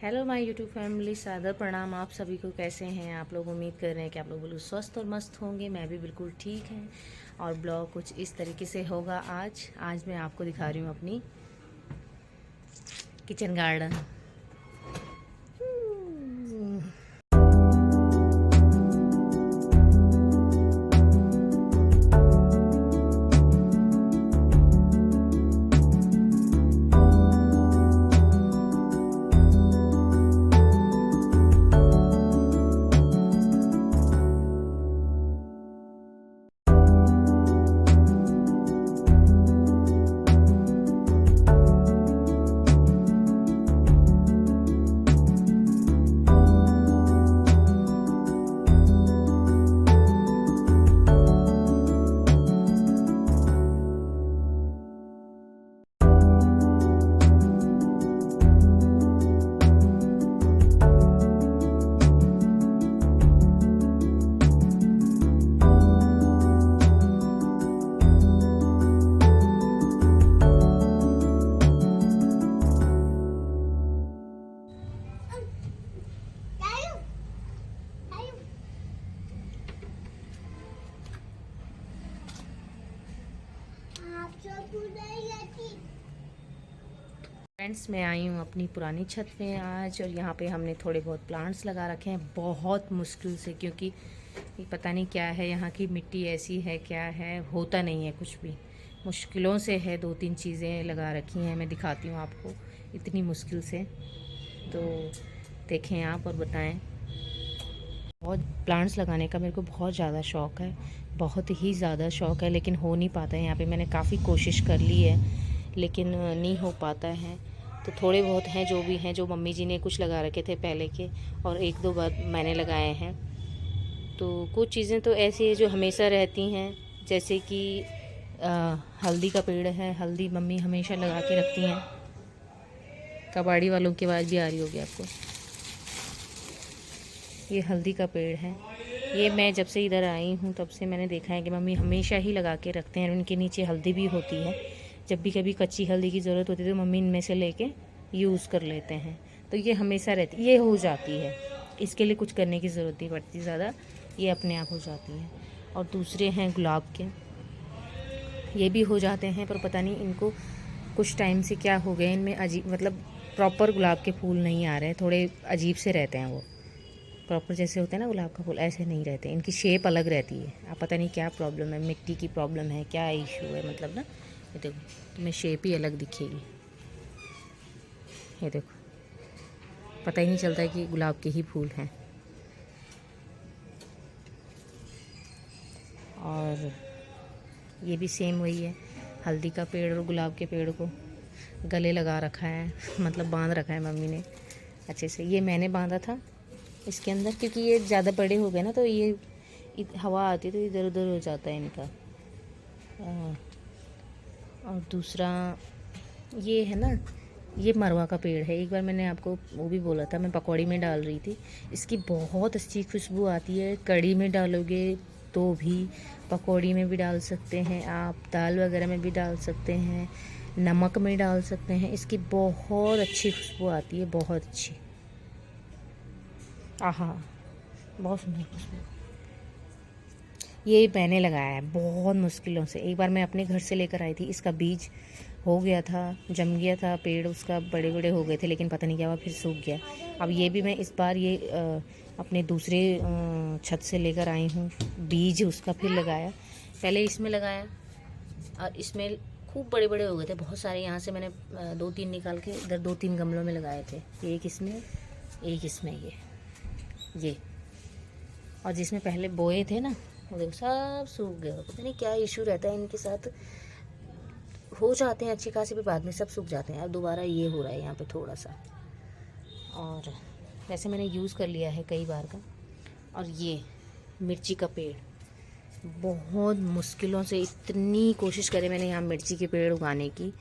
Hello my YouTube family, सादर प्रणाम। आप सभी को कैसे हैं आप लोग। उम्मीद कर रहे हैं कि आप लोग बिल्कुल स्वस्थ और मस्त होंगे। मैं भी बिल्कुल ठीक है। और ब्लॉग कुछ इस तरीके से होगा। आज मैं आपको दिखा रही हूँ अपनी किचन गार्डन। फ्रेंड्स, मैं आई हूँ अपनी पुरानी छत पे आज, और यहाँ पे हमने थोड़े बहुत प्लांट्स लगा रखे हैं बहुत मुश्किल से, क्योंकि ये पता नहीं क्या है, यहाँ की मिट्टी ऐसी है क्या है, होता नहीं है कुछ भी। मुश्किलों से है, 2-3 चीज़ें लगा रखी हैं। मैं दिखाती हूँ आपको इतनी मुश्किल से, तो देखें आप और बताएं। बहुत प्लांट्स लगाने का मेरे को बहुत ज़्यादा शौक़ है, बहुत ही ज़्यादा शौक़ है, लेकिन हो नहीं पाता है। यहाँ पे मैंने काफ़ी कोशिश कर ली है, लेकिन नहीं हो पाता है। तो थोड़े बहुत हैं जो भी हैं, जो मम्मी जी ने कुछ लगा रखे थे पहले के, और 1-2 बार मैंने लगाए हैं। तो कुछ चीज़ें तो ऐसी है जो हमेशा रहती हैं, जैसे कि हल्दी का पेड़ है। हल्दी मम्मी हमेशा लगा के रखती हैं। कबाड़ी वालों की आवाज़ भी आ रही होगी आपको। ये हल्दी का पेड़ है। ये मैं जब से इधर आई हूँ तब से मैंने देखा है कि मम्मी हमेशा ही लगा के रखते हैं। उनके नीचे हल्दी भी होती है। जब भी कभी कच्ची हल्दी की ज़रूरत होती है तो मम्मी इनमें से लेके यूज़ कर लेते हैं। तो ये हमेशा रहती, ये हो जाती है, इसके लिए कुछ करने की ज़रूरत नहीं पड़ती ज़्यादा, ये अपने आप हो जाती है। और दूसरे हैं गुलाब के, ये भी हो जाते हैं, पर पता नहीं इनको कुछ टाइम से क्या हो गया, इनमें अजीब, मतलब प्रॉपर गुलाब के फूल नहीं आ रहे हैं, थोड़े अजीब से रहते हैं। वो प्रॉपर जैसे होते हैं ना गुलाब का फूल, ऐसे नहीं रहते, इनकी शेप अलग रहती है। आप पता नहीं क्या प्रॉब्लम है, मिट्टी की प्रॉब्लम है, क्या इशू है, मतलब ना। ये देखो, तुम्हें शेप ही अलग दिखेगी। ये देखो, पता ही नहीं चलता है कि गुलाब के ही फूल हैं। और ये भी सेम वही है, हल्दी का पेड़ और गुलाब के पेड़ को गले लगा रखा है, मतलब बांध रखा है मम्मी ने अच्छे से। ये मैंने बांधा था इसके अंदर, क्योंकि ये ज़्यादा बड़े हो गए ना, तो ये हवा आती है तो इधर उधर हो जाता है इनका। और दूसरा ये है ना, ये मरवा का पेड़ है। एक बार मैंने आपको वो भी बोला था, मैं पकौड़ी में डाल रही थी। इसकी बहुत अच्छी खुशबू आती है। कढ़ी में डालोगे तो भी, पकौड़ी में भी डाल सकते हैं आप, दाल वगैरह में भी डाल सकते हैं, नमक में डाल सकते हैं। इसकी बहुत अच्छी खुशबू आती है, बहुत अच्छी। आहा, बहुत सुंदर खुशबू। ये मैंने लगाया है बहुत मुश्किलों से। एक बार मैं अपने घर से लेकर आई थी, इसका बीज हो गया था, जम गया था पेड़ उसका, बड़े बड़े हो गए थे, लेकिन पता नहीं क्या हुआ, फिर सूख गया। अब ये भी मैं इस बार ये अपने दूसरे छत से लेकर आई हूँ, बीज उसका फिर लगाया। पहले इसमें लगाया, और इसमें खूब बड़े बड़े हो गए थे बहुत सारे। यहाँ से मैंने 2-3 निकाल के इधर 2-3 गमलों में लगाए थे। एक इसमें, एक इसमें, ये। और जिसमें पहले बोए थे ना, वो देखो सब सूख गए। पता नहीं क्या इशू रहता है इनके साथ, हो जाते हैं अच्छी खासी, भी बाद में सब सूख जाते हैं। अब दोबारा ये हो रहा है यहाँ पे थोड़ा सा। और वैसे मैंने यूज़ कर लिया है कई बार का। और ये मिर्ची का पेड़, बहुत मुश्किलों से इतनी कोशिश करी मैंने यहाँ मिर्ची के पेड़ उगाने की,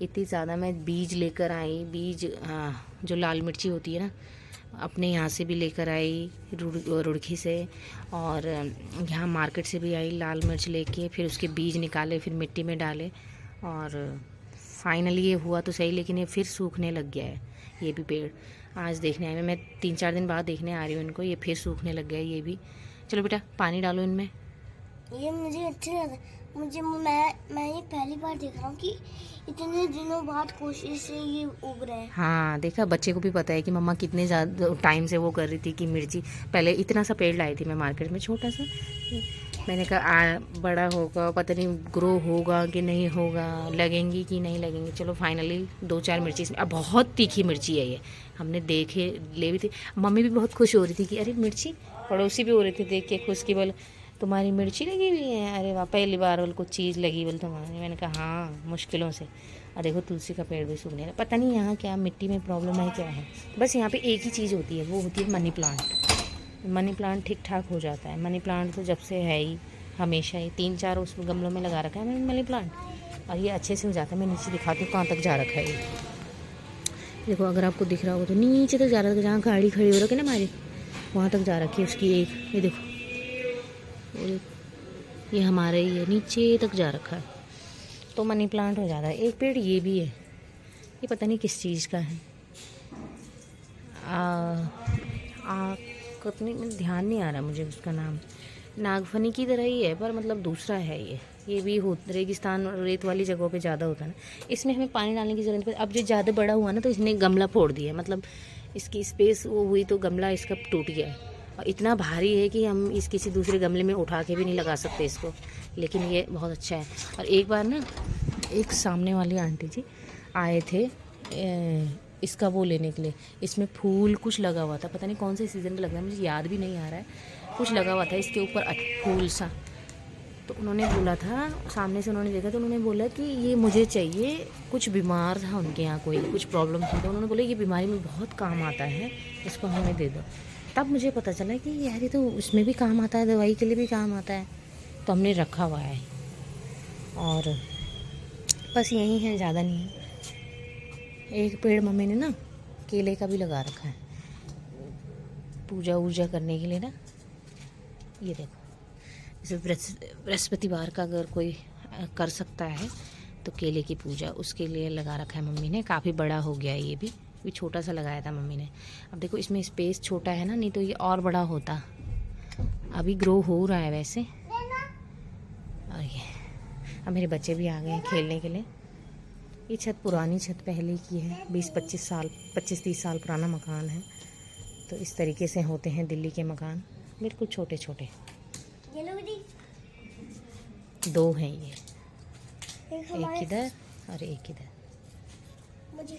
इतनी ज़्यादा। मैं बीज लेकर आई, बीज जो लाल मिर्ची होती है ना, अपने यहाँ से भी लेकर आई रुड़की से, और यहाँ मार्केट से भी आई लाल मिर्च लेके, फिर उसके बीज निकाले, फिर मिट्टी में डाले, और फाइनली ये हुआ तो सही, लेकिन ये फिर सूखने लग गया है ये भी पेड़। आज देखने आई मैं 3-4 दिन बाद देखने आ रही हूँ इनको। ये फिर सूखने लग गया ये भी। चलो बेटा पानी डालो इनमें। ये मुझे अच्छा लगा, मैं ये पहली बार देख रहा हूँ कि इतने दिनों बाद कोशिश से ये उग रहे हैं। हाँ देखा, बच्चे को भी पता है कि मम्मा कितने ज़्यादा टाइम से वो कर रही थी कि मिर्ची। पहले इतना सा पेड़ लाई थी मैं मार्केट में, छोटा सा। मैंने कहा बड़ा होगा, पता नहीं ग्रो होगा कि नहीं होगा, लगेंगी कि नहीं लगेंगी। चलो फाइनली 2-4 मिर्ची इसमें। अब बहुत तीखी मिर्ची है ये, हमने देखे ले भी थी। मम्मी भी बहुत खुश हो रही थी कि अरे मिर्ची। पड़ोसी भी हो रही थी देख के खुश की, बोल तुम्हारी मिर्ची लगी हुई है। अरे वाह, पहली बार बोल कुछ चीज़ लगी बोल तुम्हारी। मैंने कहा हाँ, मुश्किलों से। और देखो तुलसी का पेड़ भी सूखने लगा। पता नहीं यहाँ क्या मिट्टी में प्रॉब्लम है क्या है। बस यहाँ पे एक ही चीज़ होती है, वो होती है मनी प्लांट। मनी प्लांट ठीक ठाक हो जाता है। मनी प्लांट तो जब से है ही, हमेशा ही 3-4 उस गमलों में लगा रखा है मैंने मनी प्लांट, और ये अच्छे से हो जाता है। मैं नीचे दिखाती हूँ कहाँ तक जा रखा है ये। देखो अगर आपको दिख रहा हो तो नीचे तक जा रहा है, जहाँ गाड़ी खड़ी हो रखी है ना हमारी, वहाँ तक जा रखी है उसकी एक। ये देखो, ये हमारे ही है, नीचे तक जा रखा है। तो मनी प्लांट हो जाता है। एक पेड़ ये भी है, ये पता नहीं किस चीज़ का है। कितनी ध्यान नहीं आ रहा मुझे उसका नाम। नागफनी की तरह ही है पर मतलब दूसरा है ये भी हो रेगिस्तान और रेत वाली जगहों पे ज़्यादा होता है ना। इसमें हमें पानी डालने की ज़रूरत है। अब जो ज़्यादा बड़ा हुआ ना तो इसने गमला फोड़ दिया, मतलब इसकी स्पेस वो हुई तो गमला इसका टूट गया है। और इतना भारी है कि हम इस किसी दूसरे गमले में उठा के भी नहीं लगा सकते इसको, लेकिन ये बहुत अच्छा है। और एक बार ना एक सामने वाली आंटी जी आए थे इसका वो लेने के लिए। इसमें फूल कुछ लगा हुआ था, पता नहीं कौन से सीज़न में लग रहा है, मुझे याद भी नहीं आ रहा है। कुछ लगा हुआ था इसके ऊपर फूल सा। तो उन्होंने बोला था, सामने से उन्होंने देखा तो उन्होंने बोला कि ये मुझे चाहिए। कुछ बीमार था उनके यहाँ, कोई कुछ प्रॉब्लम थी, तो उन्होंने बोला ये बीमारी में बहुत काम आता है, इसको हमें दे दो। तब मुझे पता चला कि यार ये तो उसमें भी काम आता है, दवाई के लिए भी काम आता है। तो हमने रखा हुआ है और बस यही है, ज़्यादा नहीं है। एक पेड़ मम्मी ने ना केले का भी लगा रखा है पूजा वूजा करने के लिए ना। ये देखो, जैसे बृहस्पतिवार का अगर कोई कर सकता है तो केले की पूजा उसके लिए लगा रखा है मम्मी ने। काफ़ी बड़ा हो गया है ये भी छोटा सा लगाया था मम्मी ने। अब देखो इसमें स्पेस छोटा है ना, नहीं तो ये और बड़ा होता। अभी ग्रो हो रहा है वैसे। और ये अब मेरे बच्चे भी आ गए हैं खेलने के लिए। ये छत पुरानी छत पहले की है, 25-30 साल पुराना मकान है। तो इस तरीके से होते हैं दिल्ली के मकान, बिल्कुल छोटे छोटे। दो हैं ये, एक इधर और एक इधर। मुझे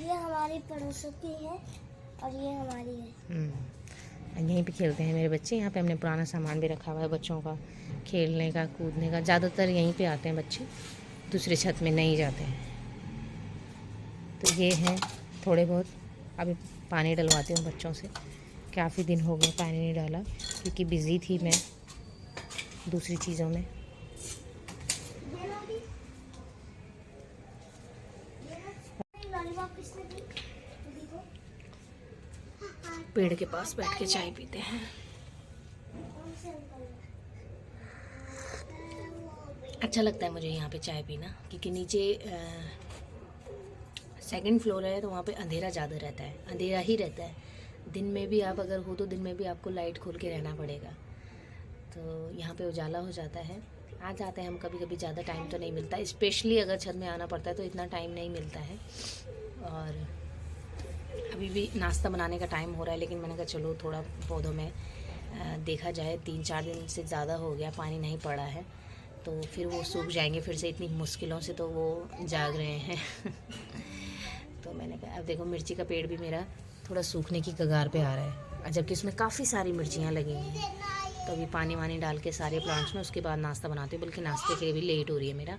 ये हमारी पड़ोसों की है और ये हमारी है। यहीं पे खेलते हैं मेरे बच्चे। यहाँ पे हमने पुराना सामान भी रखा हुआ है बच्चों का खेलने का, कूदने का। ज़्यादातर यहीं पे आते हैं बच्चे, दूसरे छत में नहीं जाते हैं। तो ये हैं थोड़े बहुत। अभी पानी डलवाती हूँ बच्चों से, काफ़ी दिन हो गए पानी नहीं डाला क्योंकि बिज़ी थी मैं दूसरी चीज़ों में। पेड़ के पास बैठ के चाय पीते हैं। अच्छा लगता है मुझे यहाँ पे चाय पीना, क्योंकि नीचे सेकंड फ्लोर है तो वहाँ पे अंधेरा ज़्यादा रहता है, अंधेरा ही रहता है। दिन में भी आप अगर हो तो दिन में भी आपको लाइट खोल के रहना पड़ेगा। तो यहाँ पे उजाला हो जाता है। आ जाते हैं हम कभी कभी, ज़्यादा टाइम तो नहीं मिलता, स्पेशली अगर छत में आना पड़ता है तो इतना टाइम नहीं मिलता है। और अभी भी नाश्ता बनाने का टाइम हो रहा है, लेकिन मैंने कहा चलो थोड़ा पौधों में देखा जाए। 3-4 दिन से ज़्यादा हो गया पानी नहीं पड़ा है, तो फिर वो सूख जाएंगे फिर से इतनी मुश्किलों से, तो वो जाग रहे हैं। तो मैंने कहा अब देखो मिर्ची का पेड़ भी मेरा थोड़ा सूखने की कगार पे आ रहा है, जबकि इसमें काफ़ी सारी मिर्चियाँ लगी हुई हैं। तो अभी पानी वानी डाल के सारे प्लांट्स में, उसके बाद नाश्ता बनाती हूँ। बल्कि नाश्ते के लिए भी लेट हो रही है मेरा।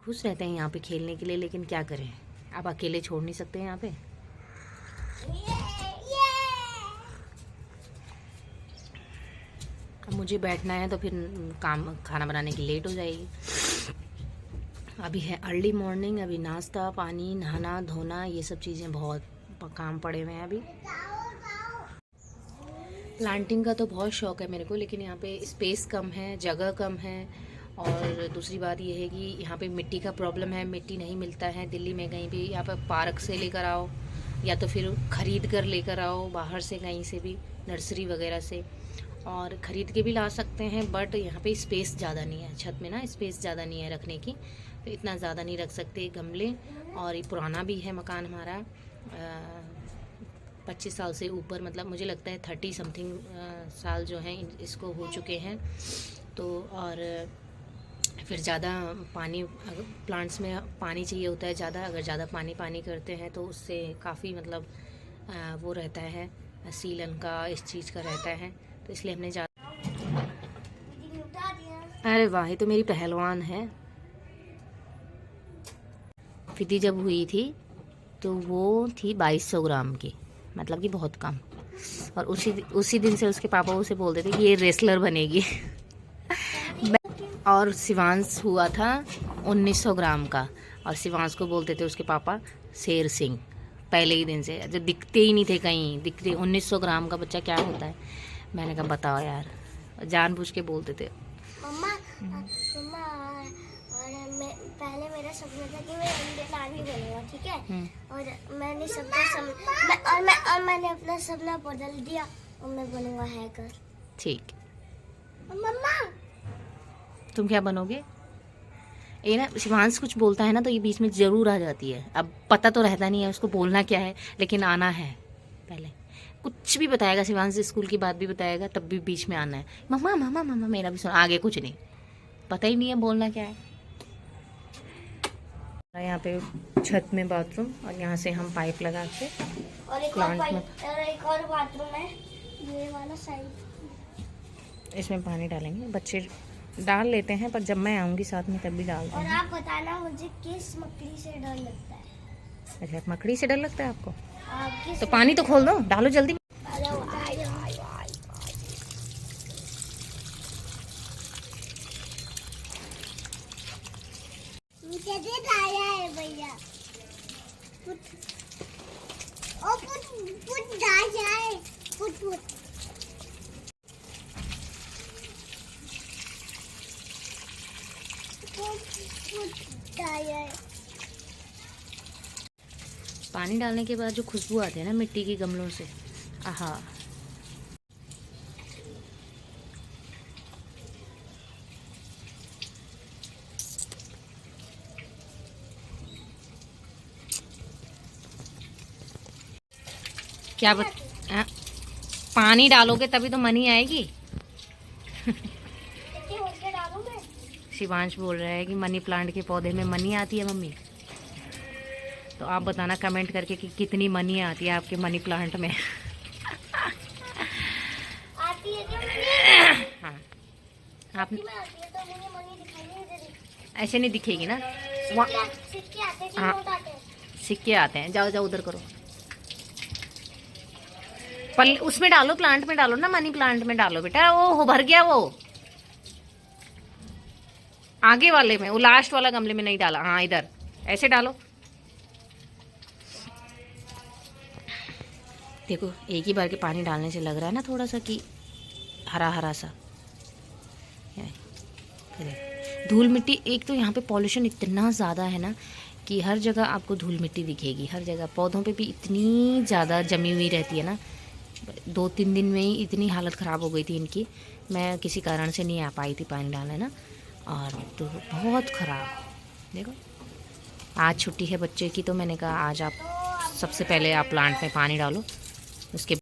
खुश रहते हैं यहाँ पे खेलने के लिए, लेकिन क्या करें, आप अकेले छोड़ नहीं सकते हैं यहाँ पे। अब मुझे बैठना है तो फिर खाना बनाने की लेट हो जाएगी। अभी है अर्ली मॉर्निंग, अभी नाश्ता पानी नहाना धोना ये सब चीज़ें बहुत काम पड़े हुए हैं अभी। प्लांटिंग का तो बहुत शौक़ है मेरे को, लेकिन यहाँ पे स्पेस कम है, जगह कम है, और दूसरी बात ये है कि यहाँ पे मिट्टी का प्रॉब्लम है, मिट्टी नहीं मिलता है दिल्ली में कहीं भी। यहाँ पर पार्क से लेकर आओ या तो फिर ख़रीद कर लेकर आओ बाहर से, कहीं से भी नर्सरी वगैरह से, और ख़रीद के भी ला सकते हैं। बट यहाँ पे स्पेस ज़्यादा नहीं है, छत में ना स्पेस ज़्यादा नहीं है रखने की, तो इतना ज़्यादा नहीं रख सकते गमले। और ये पुराना भी है मकान हमारा, 25 साल से ऊपर, मतलब मुझे लगता है 30 समथिंग साल जो हैं इसको हो चुके हैं। तो और फिर ज़्यादा पानी, प्लांट्स में पानी चाहिए होता है ज़्यादा, अगर ज़्यादा पानी करते हैं तो उससे काफ़ी मतलब वो रहता है, सीलन का इस चीज़ का रहता है, तो इसलिए हमने ज़्यादा। अरे वाह, ये तो मेरी पहलवान है। फिदी जब हुई थी तो वो थी 2200 ग्राम की, मतलब कि बहुत कम। और उसी दिन से उसके पापा उसे बोलते थे कि ये रेसलर बनेगी। और शिवांश हुआ था 1900 ग्राम का, और शिवांश को बोलते थे उसके पापा शेर सिंह, पहले ही दिन से, जो दिखते ही नहीं थे कहीं, दिखते 1900 ग्राम का बच्चा क्या होता है। मैंने कहा बताओ यार, जानबूझ के बोलते थे। मम्मा मम्मा, और मैं पहले मेरा सपना था कि मैं इंडियन आर्मी बनूंगा, ठीक है। और मैंने मैंने अपना सपना बदल दिया और मैं बनूंगा हैकर। ठीक, मम्मा तुम क्या बनोगे? ये ना शिवांश कुछ बोलता है ना तो ये बीच में ज़रूर आ जाती है। अब पता तो रहता नहीं है उसको बोलना क्या है, लेकिन आना है। पहले कुछ भी बताएगा शिवांश, स्कूल की बात भी बताएगा, तब भी बीच में आना है, मम्मा मम्मा मम्मा, मेरा भी सुन। आगे कुछ नहीं, पता ही नहीं है बोलना क्या है। यहाँ पे छत में बाथरूम, और यहाँ से हम पाइप लगा के और एक और बाथरूम है, ये वाला साइड। इसमें पानी डालेंगे। बच्चे डाल लेते हैं, पर जब मैं आऊँगी साथ में तब भी डालते और हैं। आप बताना मुझे किस मकड़ी से डर लगता है। अच्छा, मकड़ी से डर लगता है आपको? किस तो पानी तो खोल दो, डालो जल्दी। मुझे दे आया है भैया, ओ पुट जाए, पुट पानी डालने के बाद जो खुशबू आती है ना मिट्टी के गमलों से, आहा। क्या पानी डालोगे तभी तो मनी आएगी। शिवांश बोल रहा है कि मनी प्लांट के पौधे में मनी आती है मम्मी। तो आप बताना कमेंट करके कि कितनी मनी आती है आपके मनी प्लांट में। आती है क्या? हाँ, आप आती है तो मुझे मनी दिखाई नहीं दे रही। ऐसे नहीं दिखेगी ना, सिक्के आते हैं कि नोट आते हैं? सिक्के आते हैं। जाओ जाओ उधर करो, उसमें डालो, प्लांट में डालो ना, मनी प्लांट में डालो बेटा। वो भर गया, वो आगे वाले में, वो लास्ट वाला गमले में नहीं डाला। हाँ इधर ऐसे डालो। देखो एक ही बार के पानी डालने से लग रहा है ना थोड़ा सा कि हरा हरा सा। धूल मिट्टी, एक तो यहाँ पे पॉल्यूशन इतना ज़्यादा है ना कि हर जगह आपको धूल मिट्टी दिखेगी, हर जगह। पौधों पे भी इतनी ज़्यादा जमी हुई रहती है ना, 2-3 दिन में ही इतनी हालत ख़राब हो गई थी इनकी। मैं किसी कारण से नहीं आ पाई थी पानी डालने ना, और तो बहुत ख़राब। देखो आज छुट्टी है बच्चे की, तो मैंने कहा आज आप सबसे पहले आप प्लांट में पानी डालो, उसके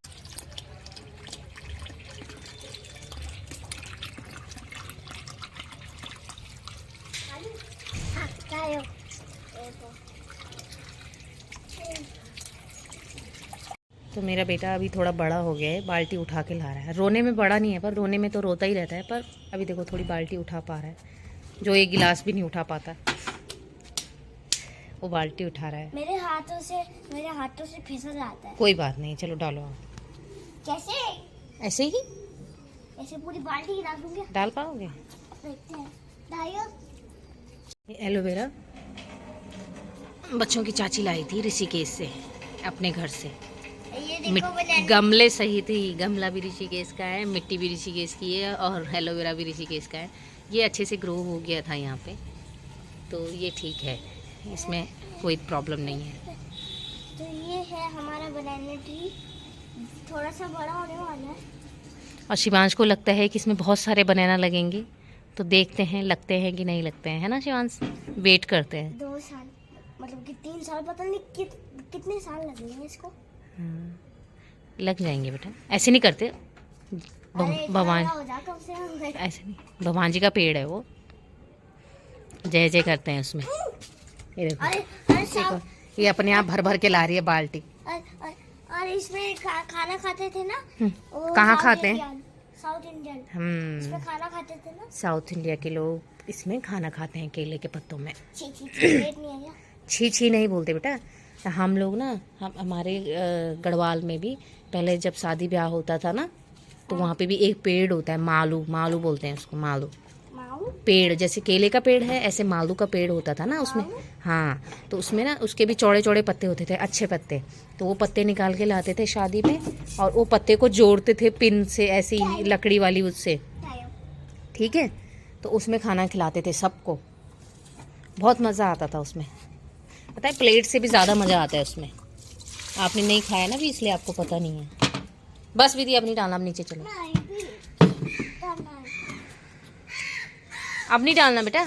तो मेरा बेटा अभी थोड़ा बड़ा हो गया है, बाल्टी उठा के ला रहा है। रोने में बड़ा नहीं है, पर रोने में तो रोता ही रहता है। पर अभी देखो थोड़ी बाल्टी उठा पा रहा है, जो एक गिलास भी नहीं उठा पाता, वो बाल्टी उठा रहा है। मेरे हाथों से फिसल जाता है। कोई बात नहीं, चलो डालो आप। कैसे? ऐसे ही ऐसे पूरी बाल्टी डाल दूंगा। डाल पाओगे? देखते हैं। डालो। एलोवेरा बच्चों की चाची लाई थी ऋषिकेश से, अपने घर से। ये देखो गमले सही थी, गमला भी ऋषिकेश का है, मिट्टी भी ऋषिकेश की है, और एलोवेरा भी ऋषिकेश का है। ये अच्छे से ग्रो हो गया था यहाँ पे, तो ये ठीक है, इसमें कोई प्रॉब्लम नहीं है। तो ये है हमारा बनाना ट्री, थोड़ा सा बड़ा होने वाला है। और शिवांश को लगता है कि इसमें बहुत सारे बनाना लगेंगे, तो देखते हैं लगते हैं कि नहीं लगते हैं, है ना शिवांश? वेट करते हैं। 2 साल मतलब कि 3 साल, पता नहीं कितने साल लगेंगे इसको। लग जाएंगे बेटा, ऐसे नहीं करते। अरे भगवान हो जा कम से कम। ऐसे नहीं, भगवान जी का पेड़ है वो, जय जय करते हैं उसमें। ये देखो, अरे साहब, ये अपने आप भर भर के ला रही है बाल्टी। और इसमें खाना खाते थे ना। वो कहाँ साउथ खाते हैं? इंडियन, साउथ इंडियन इसमें खाना खाते थे ना। साउथ इंडिया के लोग इसमें खाना खाते हैं, केले के पत्तों में। छी छी छी, पेट नहीं आया। छी छी नहीं बोलते बेटा, हम लोग ना, हम हमारे गढ़वाल में भी पहले जब शादी ब्याह होता था ना, तो वहाँ पे भी एक पेड़ होता है, मालू, मालू बोलते हैं उसको, मालू माऊ पेड़। जैसे केले का पेड़ है, ऐसे मालू का पेड़ होता था ना उसमें। हाँ, तो उसमें ना उसके भी चौड़े चौड़े पत्ते होते थे, अच्छे पत्ते। तो वो पत्ते निकाल के लाते थे शादी में, और वो पत्ते को जोड़ते थे पिन से, ऐसी लकड़ी वाली उससे, ठीक है। तो उसमें खाना खिलाते थे सबको, बहुत मज़ा आता था उसमें। पता है, प्लेट से भी ज़्यादा मज़ा आता है उसमें। आपने नहीं खाया ना भी, इसलिए आपको पता नहीं है। बस विधि अपनी डालना, अब नीचे चलो। अब नहीं डालना बेटा,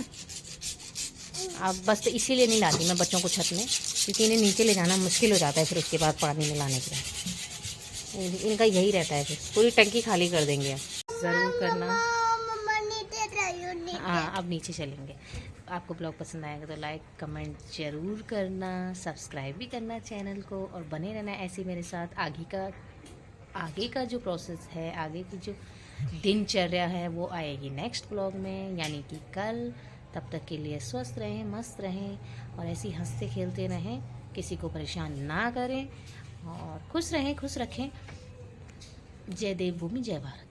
अब बस तो इसीलिए नहीं लाती मैं बच्चों को छत में, क्योंकि इन्हें नीचे ले जाना मुश्किल हो जाता है फिर उसके बाद पानी में लाने के बाद। इनका यही रहता है, फिर पूरी टंकी खाली कर देंगे। अब ज़रूर करना। हाँ, अब नीचे चलेंगे। आपको ब्लॉग पसंद आएगा तो लाइक कमेंट ज़रूर करना, सब्सक्राइब भी करना चैनल को, और बने रहना ऐसे मेरे साथ। आगे का जो प्रोसेस है, आगे की जो दिनचर्या है, वो आएगी नेक्स्ट ब्लॉग में, यानी कि कल। तब तक के लिए स्वस्थ रहें, मस्त रहें, और ऐसे ही हंसते खेलते रहें, किसी को परेशान ना करें, और खुश रहें, खुश रखें। जय देवभूमि, जय भारत।